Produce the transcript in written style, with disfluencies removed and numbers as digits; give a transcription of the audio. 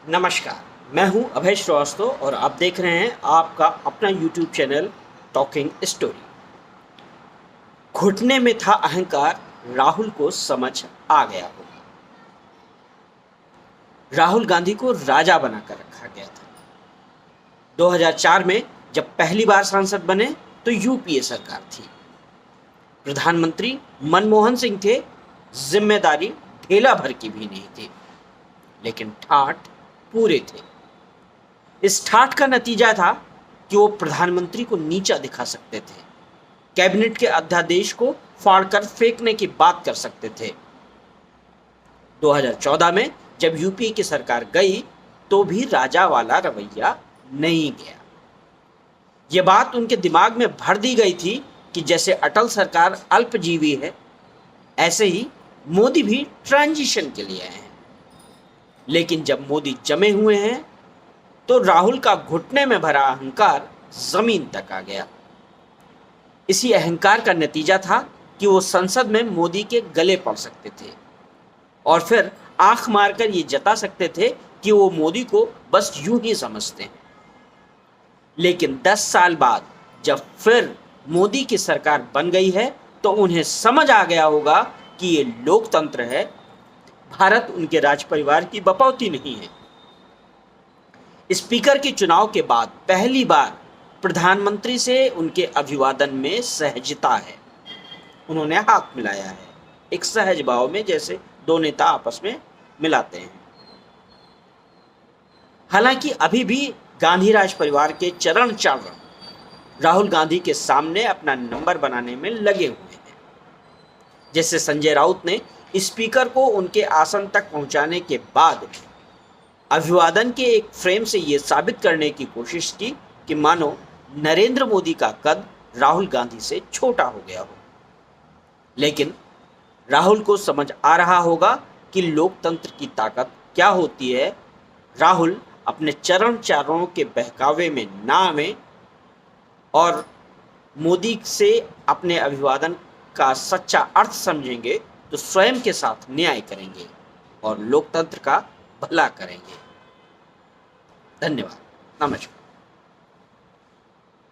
नमस्कार, मैं हूं अभय श्रीवास्तव और आप देख रहे हैं आपका अपना YouTube चैनल टॉकिंग स्टोरी। घुटने में था अहंकार, राहुल को समझ आ गया होगा। राहुल गांधी को राजा बनाकर रखा गया था। 2004 में जब पहली बार सांसद बने तो यूपीए सरकार थी। प्रधानमंत्री मनमोहन सिंह थे, जिम्मेदारी ढेला भर की भी नहीं थी, लेकिन ठाठ पूरे थे। इस ठाठ का नतीजा था कि वो प्रधानमंत्री को नीचा दिखा सकते थे, कैबिनेट के अध्यादेश को फाड़कर फेंकने की बात कर सकते थे। 2014 में जब यूपीए की सरकार गई तो भी राजा वाला रवैया नहीं गया। यह बात उनके दिमाग में भर दी गई थी कि जैसे अटल सरकार अल्पजीवी है, ऐसे ही मोदी भी ट्रांजिशन के लिए आए हैं। लेकिन जब मोदी जमे हुए हैं तो राहुल का घुटने में भरा अहंकार जमीन तक आ गया। इसी अहंकार का नतीजा था कि वो संसद में मोदी के गले पड़ सकते थे और फिर आंख मारकर ये जता सकते थे कि वो मोदी को बस यूं ही समझते हैं। लेकिन 10 साल बाद जब फिर मोदी की सरकार बन गई है तो उन्हें समझ आ गया होगा कि ये लोकतंत्र है, भारत उनके राज परिवार की बपौती नहीं है। स्पीकर के चुनाव के बाद पहली बार प्रधानमंत्री से उनके अभिवादन में सहजता है। उन्होंने हाथ मिलाया है, एक सहज भाव में, जैसे दो नेता आपस में मिलाते हैं। हालांकि अभी भी गांधी राज परिवार के चरण चारण राहुल गांधी के सामने अपना नंबर बनाने में लगे हुए हैं। जैसे संजय राउत ने स्पीकर को उनके आसन तक पहुंचाने के बाद अभिवादन के एक फ्रेम से यह साबित करने की कोशिश की कि मानो नरेंद्र मोदी का कद राहुल गांधी से छोटा हो गया हो। लेकिन राहुल को समझ आ रहा होगा कि लोकतंत्र की ताकत क्या होती है। राहुल अपने चरण चारणों के बहकावे में ना आवे और मोदी से अपने अभिवादन का सच्चा अर्थ समझेंगे तो स्वयं के साथ न्याय करेंगे और लोकतंत्र का भला करेंगे। धन्यवाद। नमस्कार।